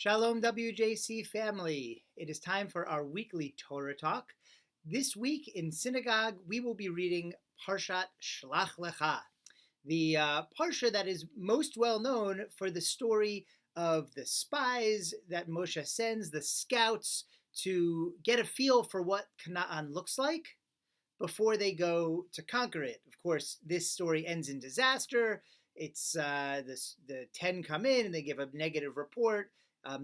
Shalom, WJC family. It is time for our weekly Torah Talk. This week in synagogue, we will be reading Parshat Shelach Licha, the parsha that is most well known for the story of the spies that Moshe sends, the scouts, to get a feel for what Canaan looks like before they go to conquer it. Of course, this story ends in disaster. It's the 10 come in and they give a negative report.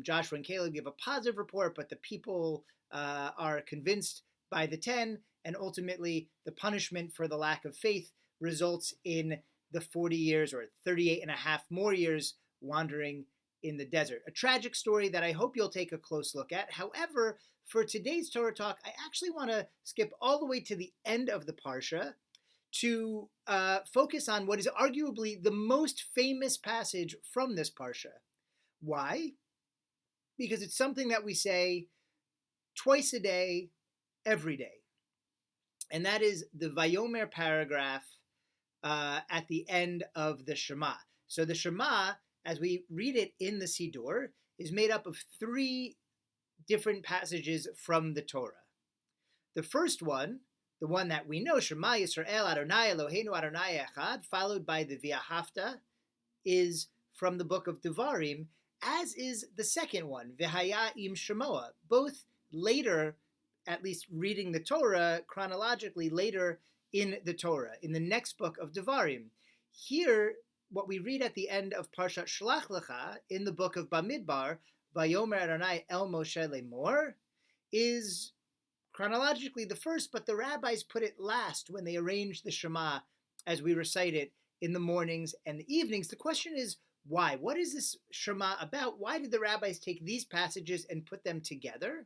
Joshua and Caleb give a positive report, but the people are convinced by the 10, and ultimately the punishment for the lack of faith results in the 40 years or 38 and a half more years wandering in the desert. A tragic story that I hope you'll take a close look at. However, for today's Torah Talk, I actually want to skip all the way to the end of the Parsha to focus on what is arguably the most famous passage from this Parsha. Why? Because it's something that we say twice a day, every day. And that is the Vayomer paragraph at the end of the Shema. So the Shema, as we read it in the Siddur, is made up of three different passages from the Torah. The first one, the one that we know, Shema Yisrael Adonai Eloheinu Adonai Echad, followed by the V'ahavta, is from the book of Devarim, as is the second one, V'haya im Shemoah, both later, at least reading the Torah chronologically later in the Torah, in the next book of Devarim. Here, what we read at the end of Parshat Shelach Licha, in the book of Bamidbar, Vayomer Adonai El Moshe Lemor, is chronologically the first, but the rabbis put it last when they arranged the Shema as we recite it in the mornings and the evenings. The question is, why? What is this Shema about? Why did the rabbis take these passages and put them together?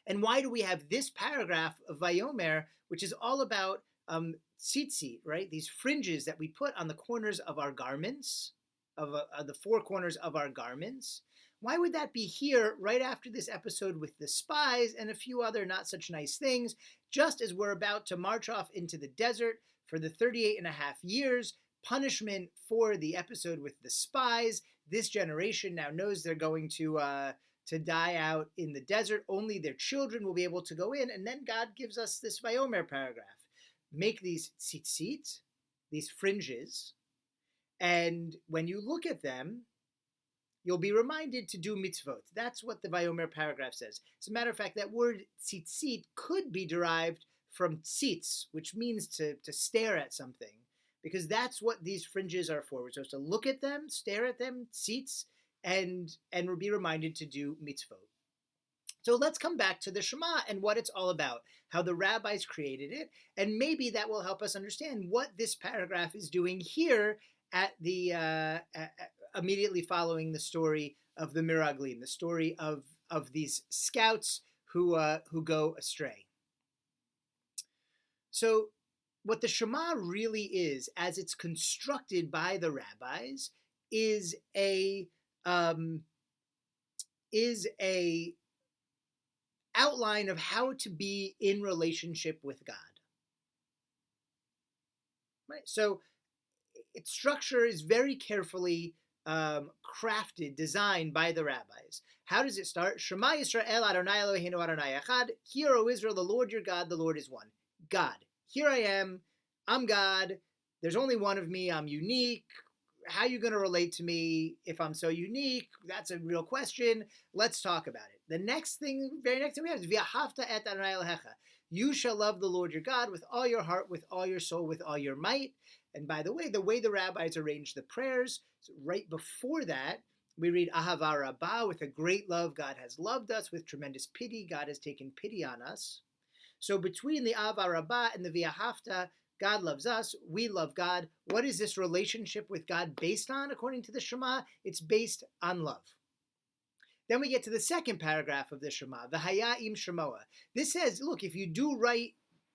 And why do we have this paragraph of Vayomer, which is all about Tzitzit, right? These fringes that we put on the corners of our garments, of the four corners of our garments. Why would that be here right after this episode with the spies and a few other not such nice things, just as we're about to march off into the desert for the 38 and a half years, punishment for the episode with the spies? This generation now knows they're going to die out in the desert. Only their children will be able to go in. And then God gives us this Vayomer paragraph. Make these tzitzit, these fringes, and when you look at them, you'll be reminded to do mitzvot. That's what the Vayomer paragraph says. As a matter of fact, that word tzitzit could be derived from tzitz, which means to stare at something, because that's what these fringes are for. We're supposed to look at them, stare at them, tzitz, and be reminded to do mitzvot. So let's come back to the Shema and what it's all about, how the rabbis created it, and maybe that will help us understand what this paragraph is doing here at the immediately following the story of the Miraglim, the story of these scouts who go astray. So what the Shema really is, as it's constructed by the rabbis, is a outline of how to be in relationship with God. Right? So its structure is very carefully crafted, designed by the rabbis. How does it start? Shema Yisrael Adonai Eloheinu Adonai Echad. Hear, O Israel, the Lord your God, the Lord is one. God. Here I am. I'm God. There's only one of me. I'm unique. How are you going to relate to me if I'm so unique? That's a real question. Let's talk about it. The next thing, very next thing we have is V'ahavta et Adonai Elohecha. You shall love the Lord your God with all your heart, with all your soul, with all your might. And by the way the rabbis arrange the prayers, so right before that, we read Ahava Rabbah, with a great love God has loved us, with tremendous pity God has taken pity on us. So between the Ahava Rabbah and the V'ahavta, God loves us, we love God. What is this relationship with God based on, according to the Shema? It's based on love. Then we get to the second paragraph of the Shema, V'haya im Shemoah. This says, look, if you do right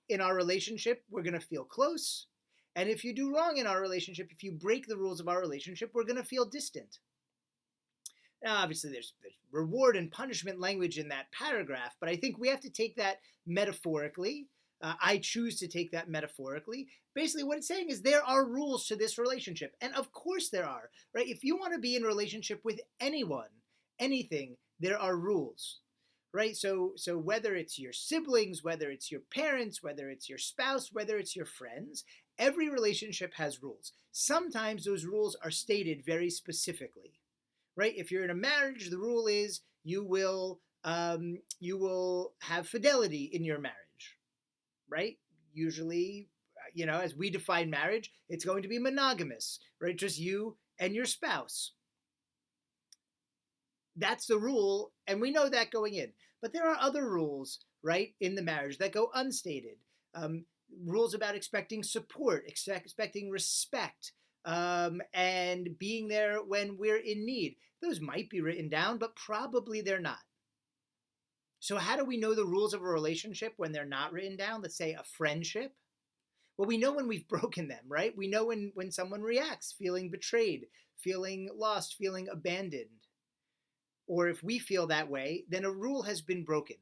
in our relationship, we're going to feel close. And if you do wrong in our relationship, if you break the rules of our relationship, we're going to feel distant. Now, obviously, there's reward and punishment language in that paragraph, but I think we have to take that metaphorically. I choose to take that metaphorically. Basically, what it's saying is there are rules to this relationship. And of course there are, right? If you want to be in a relationship with anyone, anything, there are rules, right? So whether it's your siblings, whether it's your parents, whether it's your spouse, whether it's your friends, every relationship has rules. Sometimes those rules are stated very specifically, right? If you're in a marriage, the rule is you will have fidelity in your marriage, right? Usually, as we define marriage, it's going to be monogamous, right? Just you and your spouse. That's the rule, and we know that going in. But there are other rules, right, in the marriage that go unstated. Rules about expecting support, expecting respect, and being there when we're in need. Those might be written down, but probably they're not. So how do we know the rules of a relationship when they're not written down? Let's say a friendship. Well, we know when we've broken them, right? We know when someone reacts, feeling betrayed, feeling lost, feeling abandoned. Or if we feel that way, then a rule has been broken.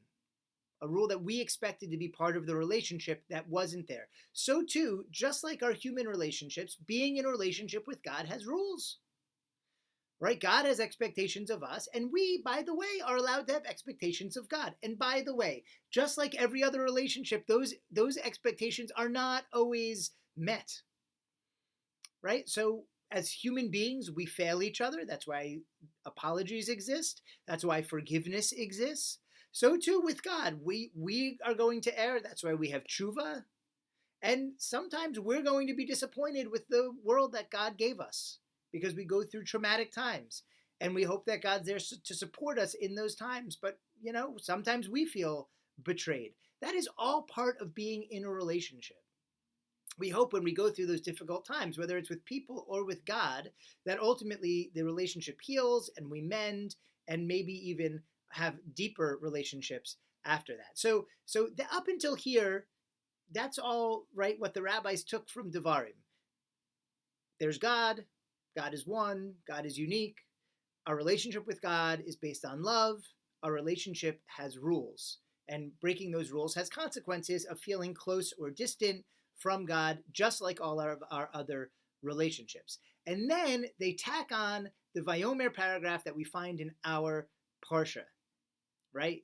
A rule that we expected to be part of the relationship that wasn't there. So too, just like our human relationships, being in a relationship with God has rules. Right? God has expectations of us, and we, by the way, are allowed to have expectations of God. And by the way, just like every other relationship, those expectations are not always met. Right? So as human beings, we fail each other. That's why apologies exist. That's why forgiveness exists. So too with God, we are going to err. That's why we have tshuva. And sometimes we're going to be disappointed with the world that God gave us, because we go through traumatic times, and we hope that God's there to support us in those times. But, sometimes we feel betrayed. That is all part of being in a relationship. We hope when we go through those difficult times, whether it's with people or with God, that ultimately the relationship heals and we mend and maybe even have deeper relationships after that. So up until here, that's all, right, what the rabbis took from Devarim. There's God. God is one. God is unique. Our relationship with God is based on love. Our relationship has rules. And breaking those rules has consequences of feeling close or distant from God, just like all of our other relationships. And then they tack on the Vayomer paragraph that we find in our Parsha, right?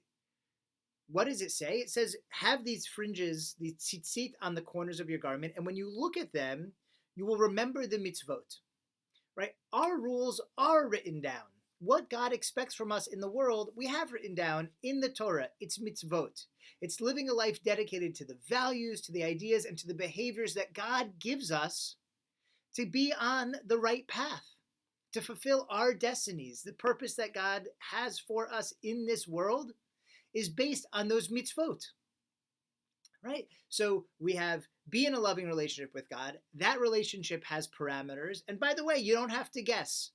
What does it say? It says, have these fringes, the tzitzit, on the corners of your garment, and when you look at them, you will remember the mitzvot. Right? Our rules are written down. What God expects from us in the world, we have written down in the Torah. It's mitzvot. It's living a life dedicated to the values, to the ideas, and to the behaviors that God gives us to be on the right path, to fulfill our destinies. The purpose that God has for us in this world is based on those mitzvot. Right? So we have be in a loving relationship with God. That relationship has parameters. And by the way, you don't have to guess.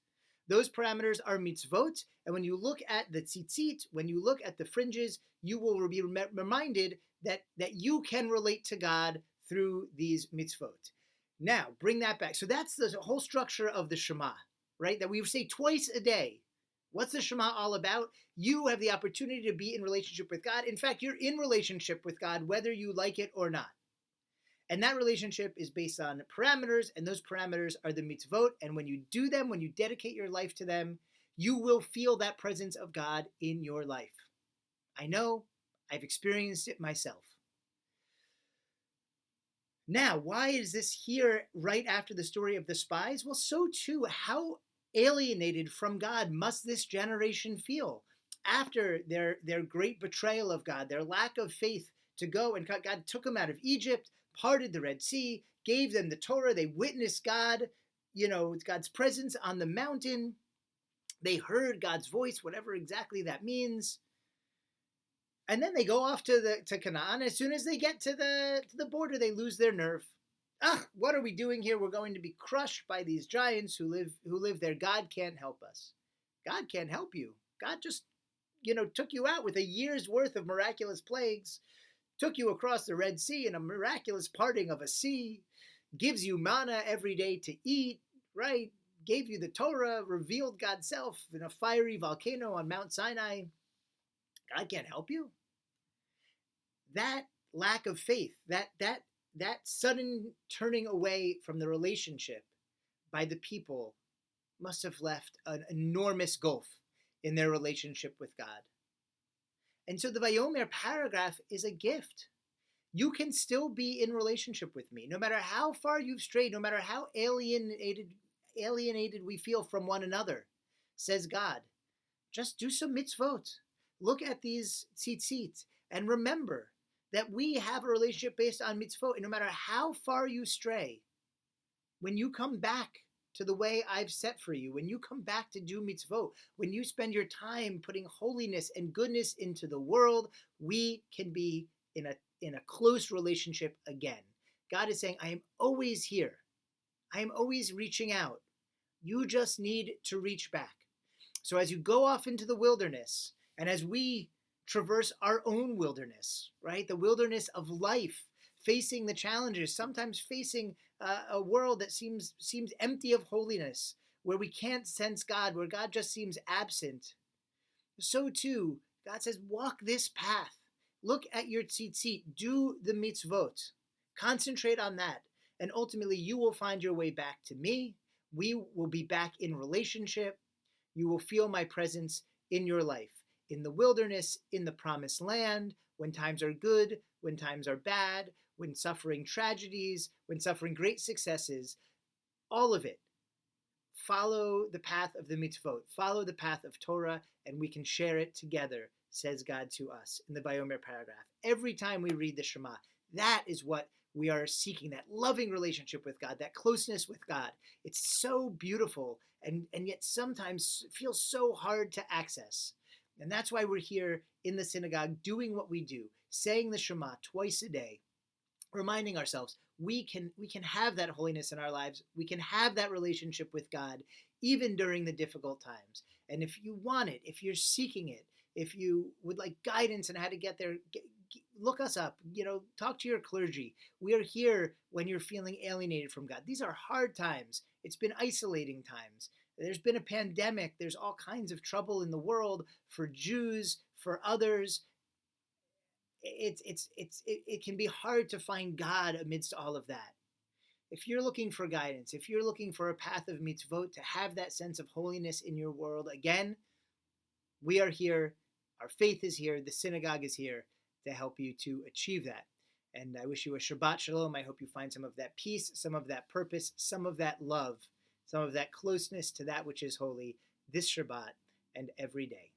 Those parameters are mitzvot. And when you look at the tzitzit, when you look at the fringes, you will be reminded that you can relate to God through these mitzvot. Now, bring that back. So that's the whole structure of the Shema, right? That we say twice a day. What's the Shema all about? You have the opportunity to be in relationship with God. In fact, you're in relationship with God whether you like it or not. And that relationship is based on parameters, and those parameters are the mitzvot. And when you do them, when you dedicate your life to them, you will feel that presence of God in your life. I know, I've experienced it myself. Now, why is this here right after the story of the spies? Well, so too, how alienated from God must this generation feel after their great betrayal of God, their lack of faith to go, and God took them out of Egypt, parted the Red Sea, gave them the Torah. They witnessed God, God's presence on the mountain. They heard God's voice, whatever exactly that means. And then they go off to Canaan. As soon as they get to the border, they lose their nerve. What are we doing here? We're going to be crushed by these giants who live there. God can't help us. God can't help you. God just, took you out with a year's worth of miraculous plagues, took you across the Red Sea in a miraculous parting of a sea, gives you manna every day to eat, right? Gave you the Torah, revealed God's self in a fiery volcano on Mount Sinai. God can't help you. That lack of faith, that sudden turning away from the relationship by the people must have left an enormous gulf in their relationship with God. And so the Vayomer paragraph is a gift. You can still be in relationship with me, no matter how far you've strayed, no matter how alienated we feel from one another, says God. Just do some mitzvot. Look at these tzitzit and remember that we have a relationship based on mitzvot. And no matter how far you stray, when you come back to the way I've set for you, when you come back to do mitzvot, when you spend your time putting holiness and goodness into the world, we can be in a close relationship again. God is saying, I am always here. I am always reaching out. You just need to reach back. So as you go off into the wilderness, and as we traverse our own wilderness, right? The wilderness of life, facing the challenges, sometimes facing a world that seems empty of holiness, where we can't sense God, where God just seems absent. So too, God says, walk this path. Look at your tzitzit. Do the mitzvot. Concentrate on that. And ultimately, you will find your way back to me. We will be back in relationship. You will feel my presence in your life, in the wilderness, in the promised land, when times are good, when times are bad, when suffering tragedies, when suffering great successes, all of it. Follow the path of the mitzvot, follow the path of Torah, and we can share it together, says God to us in the Vayomer paragraph. Every time we read the Shema, that is what we are seeking, that loving relationship with God, that closeness with God. It's so beautiful and yet sometimes feels so hard to access. And that's why we're here in the synagogue doing what we do, saying the Shema twice a day, reminding ourselves we can have that holiness in our lives. We can have that relationship with God even during the difficult times. And if you want it, if you're seeking it, if you would like guidance on how to get there, look us up, talk to your clergy. We are here when you're feeling alienated from God. These are hard times. It's been isolating times. There's been a pandemic. There's all kinds of trouble in the world for Jews, for others. It can be hard to find God amidst all of that. If you're looking for guidance, if you're looking for a path of mitzvot to have that sense of holiness in your world, again, we are here. Our faith is here. The synagogue is here to help you to achieve that. And I wish you a Shabbat Shalom. I hope you find some of that peace, some of that purpose, some of that love, some of that closeness to that which is holy this Shabbat and every day.